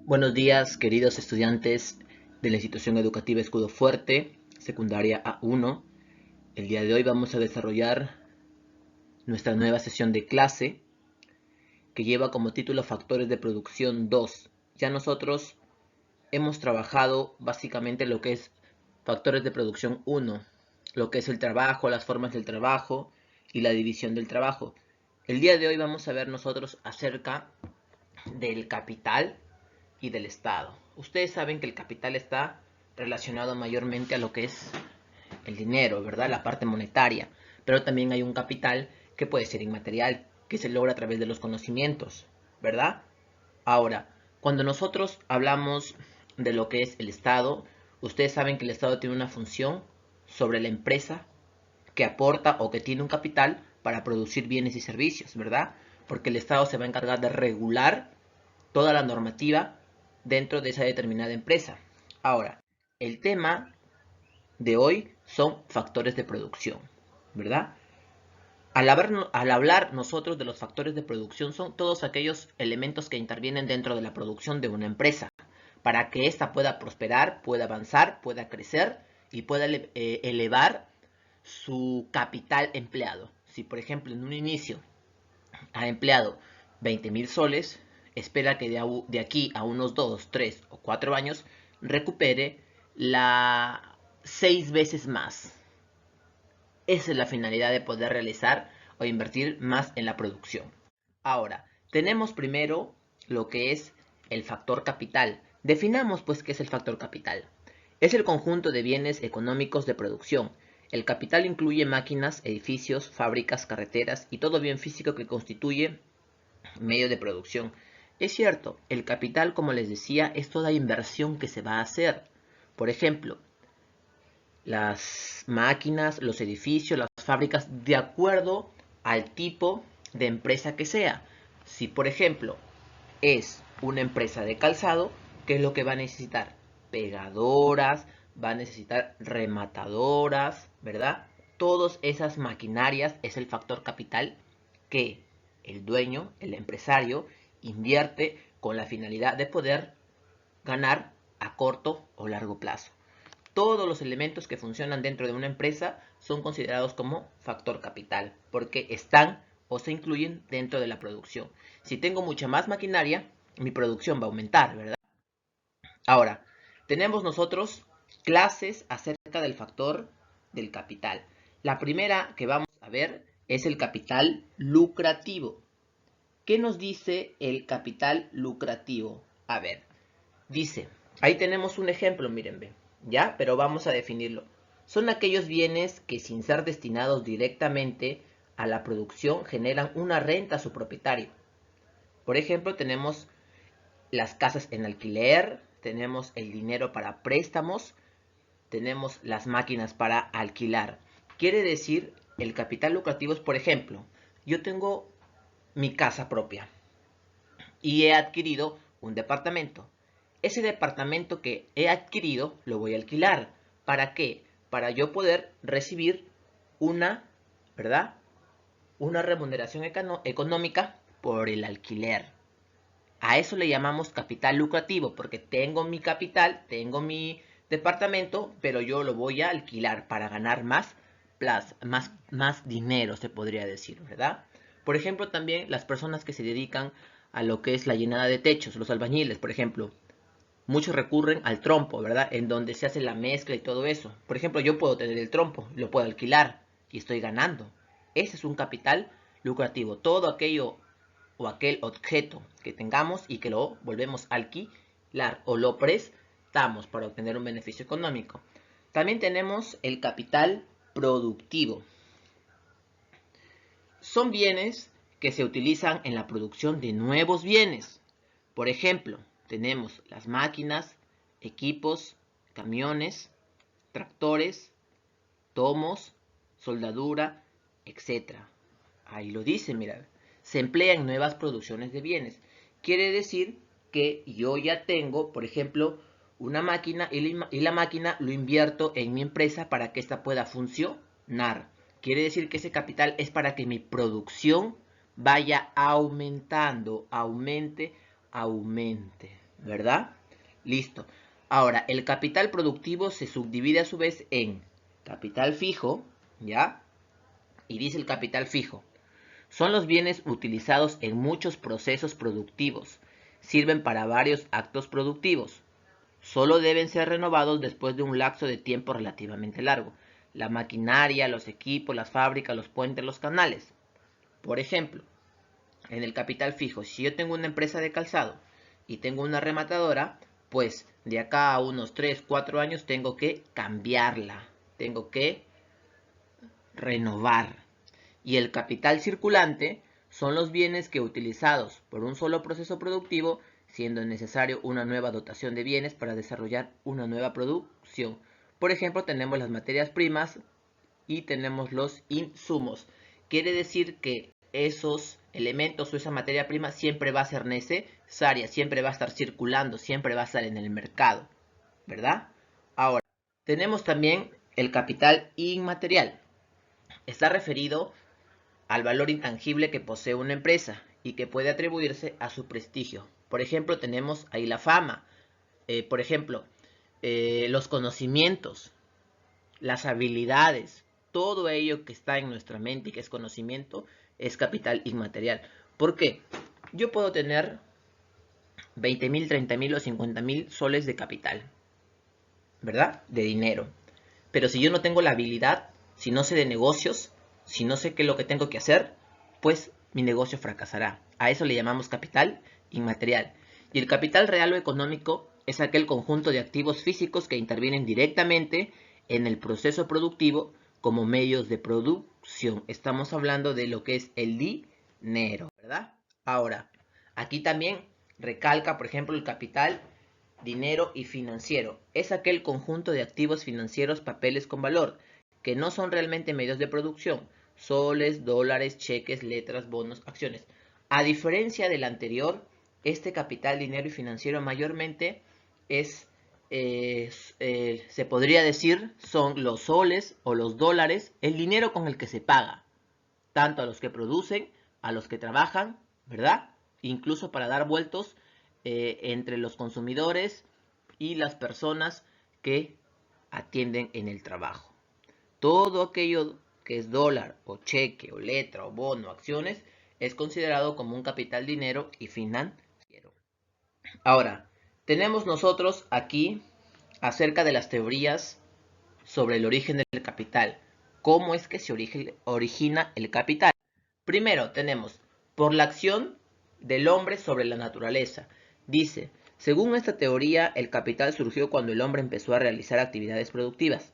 Buenos días, queridos estudiantes de la institución educativa Escudo Fuerte, secundaria A1. El día de hoy vamos a desarrollar nuestra nueva sesión de clase que lleva como título Factores de Producción 2. Ya nosotros hemos trabajado básicamente lo que es Factores de Producción 1, lo que es el trabajo, las formas del trabajo y la división del trabajo. El día de hoy vamos a ver nosotros acerca del capital y del Estado. Ustedes saben que el capital está relacionado mayormente a lo que es el dinero, ¿verdad? La parte monetaria. Pero también hay un capital que puede ser inmaterial, que se logra a través de los conocimientos, ¿verdad? Ahora, cuando nosotros hablamos de lo que es el Estado, ustedes saben que el Estado tiene una función sobre la empresa que aporta o que tiene un capital para producir bienes y servicios, ¿verdad? Porque el Estado se va a encargar de regular toda la normativa dentro de esa determinada empresa. Ahora, el tema de hoy son factores de producción, ¿verdad? Al hablar nosotros de los factores de producción son todos aquellos elementos que intervienen dentro de la producción de una empresa para que ésta pueda prosperar, pueda avanzar, pueda crecer y pueda elevar su capital empleado. Si por ejemplo en un inicio ha empleado 20.000 soles, espera que de aquí a unos 2, 3 o 4 años recupere la 6 veces más. Esa es la finalidad de poder realizar o invertir más en la producción. Ahora, tenemos primero lo que es el factor capital. Definamos pues qué es el factor capital. Es el conjunto de bienes económicos de producción. El capital incluye máquinas, edificios, fábricas, carreteras y todo bien físico que constituye medio de producción. Es cierto, el capital, como les decía, es toda inversión que se va a hacer. Por ejemplo, las máquinas, los edificios, las fábricas, de acuerdo al tipo de empresa que sea. Si, por ejemplo, es una empresa de calzado, ¿qué es lo que va a necesitar? Pegadoras, va a necesitar rematadoras, ¿verdad? Todas esas maquinarias es el factor capital que el dueño, el empresario, invierte con la finalidad de poder ganar a corto o largo plazo. Todos los elementos que funcionan dentro de una empresa son considerados como factor capital porque están o se incluyen dentro de la producción. Si tengo mucha más maquinaria, mi producción va a aumentar, ¿verdad? Ahora, tenemos nosotros clases acerca del factor del capital. La primera que vamos a ver es el capital lucrativo. ¿Qué nos dice el capital lucrativo? A ver, dice, ahí tenemos un ejemplo, miren, ve, ¿ya? Pero vamos a definirlo. Son aquellos bienes que sin ser destinados directamente a la producción generan una renta a su propietario. Por ejemplo, tenemos las casas en alquiler, tenemos el dinero para préstamos, tenemos las máquinas para alquilar. Quiere decir, el capital lucrativo es, por ejemplo, yo tengo mi casa propia y he adquirido un departamento. Ese departamento que he adquirido lo voy a alquilar. ¿Para qué? Para yo poder recibir una, ¿verdad? Una remuneración económica por el alquiler. A eso le llamamos capital lucrativo, porque tengo mi capital, tengo mi departamento, pero yo lo voy a alquilar para ganar más, más dinero, se podría decir, ¿verdad? Por ejemplo, también las personas que se dedican a lo que es la llenada de techos, los albañiles, por ejemplo. Muchos recurren al trompo, ¿verdad? En donde se hace la mezcla y todo eso. Por ejemplo, yo puedo tener el trompo, lo puedo alquilar y estoy ganando. Ese es un capital lucrativo. Todo aquello o aquel objeto que tengamos y que lo volvemos a alquilar o lo prestamos para obtener un beneficio económico. También tenemos el capital productivo. Son bienes que se utilizan en la producción de nuevos bienes. Por ejemplo, tenemos las máquinas, equipos, camiones, tractores, tomos, soldadura, etc. Ahí lo dice, mira. Se emplea en nuevas producciones de bienes. Quiere decir que yo ya tengo, por ejemplo, una máquina y la máquina lo invierto en mi empresa para que ésta pueda funcionar. Quiere decir que ese capital es para que mi producción vaya aumentando, aumente. ¿verdad? Listo. Ahora, el capital productivo se subdivide a su vez en capital fijo, ¿ya? Y dice el capital fijo: son los bienes utilizados en muchos procesos productivos. Sirven para varios actos productivos. Solo deben ser renovados después de un lapso de tiempo relativamente largo. La maquinaria, los equipos, las fábricas, los puentes, los canales. Por ejemplo, en el capital fijo, si yo tengo una empresa de calzado y tengo una rematadora, pues de acá a unos 3, 4 años tengo que cambiarla, tengo que renovar. Y el capital circulante son los bienes que, utilizados por un solo proceso productivo, siendo necesario una nueva dotación de bienes para desarrollar una nueva producción. Por ejemplo, tenemos las materias primas y tenemos los insumos. Quiere decir que esos elementos o esa materia prima siempre va a ser necesaria, siempre va a estar circulando, siempre va a estar en el mercado, ¿verdad? Ahora, tenemos también el capital inmaterial. Está referido al valor intangible que posee una empresa y que puede atribuirse a su prestigio. Por ejemplo, tenemos ahí la fama, por ejemplo, los conocimientos, las habilidades, todo ello que está en nuestra mente y que es conocimiento, es capital inmaterial. ¿Por qué? Yo puedo tener 20.000, 30.000 o 50.000 soles de capital, ¿verdad? De dinero. Pero si yo no tengo la habilidad, si no sé de negocios, si no sé qué es lo que tengo que hacer, pues mi negocio fracasará. A eso le llamamos capital inmaterial. Y el capital real o económico es aquel conjunto de activos físicos que intervienen directamente en el proceso productivo como medios de producción. Estamos hablando de lo que es el dinero, ¿verdad? Ahora, aquí también recalca, por ejemplo, el capital dinero y financiero. Es aquel conjunto de activos financieros, papeles con valor, que no son realmente medios de producción: soles, dólares, cheques, letras, bonos, acciones. A diferencia del anterior, este capital, dinero y financiero mayormente se podría decir, son los soles o los dólares, el dinero con el que se paga, tanto a los que producen, a los que trabajan, ¿verdad? Incluso para dar vueltos entre los consumidores y las personas que atienden en el trabajo. Todo aquello que es dólar o cheque o letra o bono, acciones, es considerado como un capital, dinero y financiero. Ahora, tenemos nosotros aquí acerca de las teorías sobre el origen del capital. ¿Cómo es que se origina el capital? Primero tenemos por la acción del hombre sobre la naturaleza. Dice: según esta teoría, el capital surgió cuando el hombre empezó a realizar actividades productivas,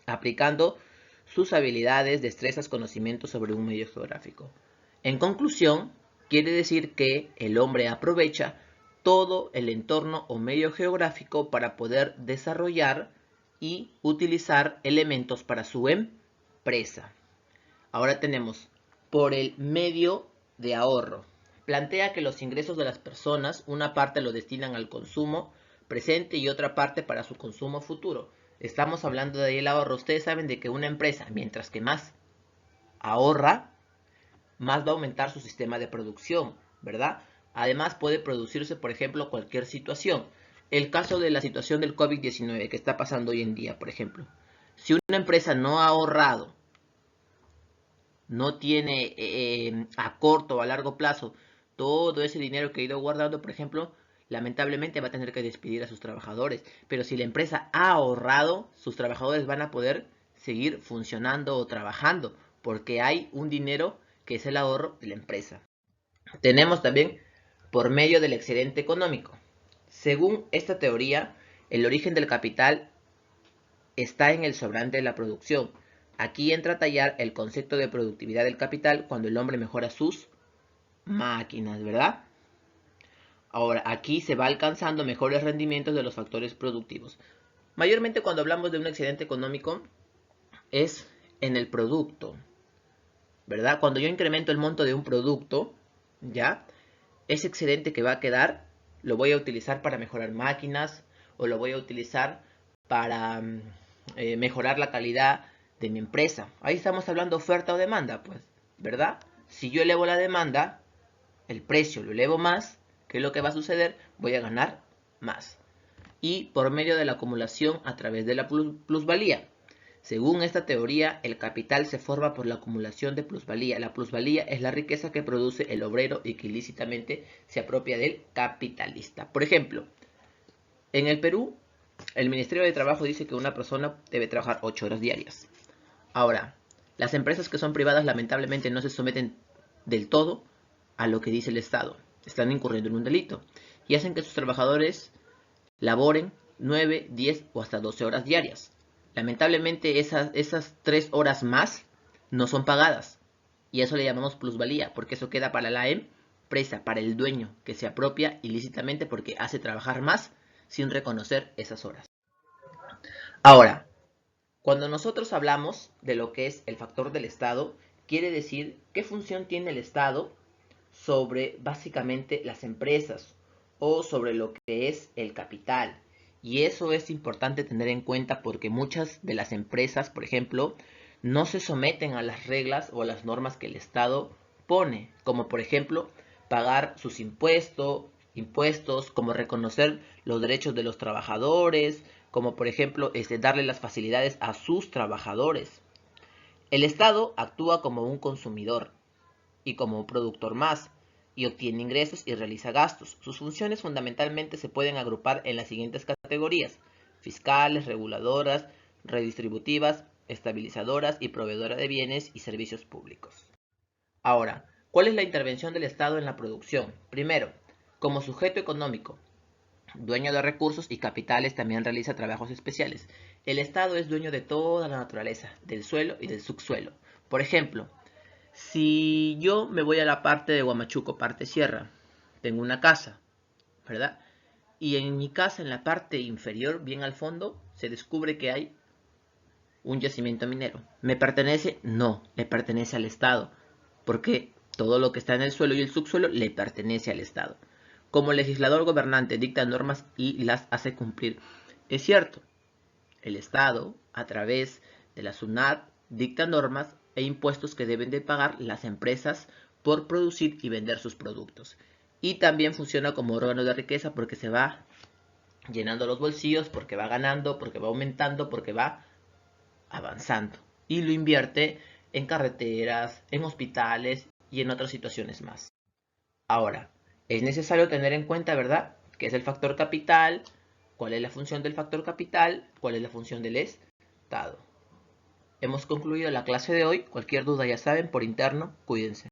aplicando sus habilidades, destrezas, conocimientos sobre un medio geográfico. En conclusión, quiere decir que el hombre aprovecha todo el entorno o medio geográfico para poder desarrollar y utilizar elementos para su empresa. Ahora tenemos por el medio de ahorro. Plantea que los ingresos de las personas, una parte lo destinan al consumo presente y otra parte para su consumo futuro. Estamos hablando de el ahorro. Ustedes saben de que una empresa, mientras que más ahorra, más va a aumentar su sistema de producción, ¿verdad? Además puede producirse, por ejemplo, cualquier situación. El caso de la situación del COVID-19 que está pasando hoy en día, por ejemplo. Si una empresa no ha ahorrado, no tiene a corto o a largo plazo todo ese dinero que ha ido guardando, por ejemplo, lamentablemente va a tener que despedir a sus trabajadores. Pero si la empresa ha ahorrado, sus trabajadores van a poder seguir funcionando o trabajando, porque hay un dinero que es el ahorro de la empresa. Tenemos también por medio del excedente económico. Según esta teoría, el origen del capital está en el sobrante de la producción. Aquí entra a tallar el concepto de productividad del capital cuando el hombre mejora sus máquinas, ¿verdad? Ahora, aquí se va alcanzando mejores rendimientos de los factores productivos. Mayormente cuando hablamos de un excedente económico es en el producto, ¿verdad? Cuando yo incremento el monto de un producto, ¿ya? Ese excedente que va a quedar lo voy a utilizar para mejorar máquinas o lo voy a utilizar para mejorar la calidad de mi empresa. Ahí estamos hablando oferta o demanda, pues, ¿verdad? Si yo elevo la demanda, el precio lo elevo más ¿Qué es lo que va a suceder? Voy a ganar más. Y por medio de la acumulación a través de la plusvalía. Según esta teoría, el capital se forma por la acumulación de plusvalía. La plusvalía es la riqueza que produce el obrero y que ilícitamente se apropia del capitalista. Por ejemplo, en el Perú, el Ministerio de Trabajo dice que una persona debe trabajar 8 horas diarias. Ahora, las empresas que son privadas lamentablemente no se someten del todo a lo que dice el Estado. Están incurriendo en un delito y hacen que sus trabajadores laboren 9, 10 o hasta 12 horas diarias. Lamentablemente esas 3 horas más no son pagadas y eso le llamamos plusvalía porque eso queda para la empresa, para el dueño que se apropia ilícitamente porque hace trabajar más sin reconocer esas horas. Ahora, cuando nosotros hablamos de lo que es el factor del Estado, quiere decir qué función tiene el Estado sobre básicamente las empresas o sobre lo que es el capital. Y eso es importante tener en cuenta porque muchas de las empresas, por ejemplo, no se someten a las reglas o a las normas que el Estado pone, como por ejemplo pagar sus impuestos, como reconocer los derechos de los trabajadores, como por ejemplo darle las facilidades a sus trabajadores. El Estado actúa como un consumidor y como un productor más, y obtiene ingresos y realiza gastos. Sus funciones fundamentalmente se pueden agrupar en las siguientes categorías: fiscales, reguladoras, redistributivas, estabilizadoras y proveedora de bienes y servicios públicos. Ahora, ¿cuál es la intervención del Estado en la producción? Primero, como sujeto económico, dueño de recursos y capitales, también realiza trabajos especiales. El Estado es dueño de toda la naturaleza, del suelo y del subsuelo. Por ejemplo, si yo me voy a la parte de Huamachuco, parte sierra, tengo una casa, ¿verdad? Y en mi casa, en la parte inferior, bien al fondo, se descubre que hay un yacimiento minero. ¿Me pertenece? No, le pertenece al Estado, porque todo lo que está en el suelo y el subsuelo le pertenece al Estado. Como legislador gobernante dicta normas y las hace cumplir. Es cierto, el Estado, a través de la SUNAT, dicta normas e impuestos que deben de pagar las empresas por producir y vender sus productos. Y también funciona como órgano de riqueza porque se va llenando los bolsillos, porque va ganando, porque va aumentando, porque va avanzando. Y lo invierte en carreteras, en hospitales y en otras situaciones más. Ahora, es necesario tener en cuenta, ¿verdad?, qué es el factor capital, cuál es la función del factor capital, cuál es la función del Estado. Hemos concluido la clase de hoy. Cualquier duda ya saben, por interno, cuídense.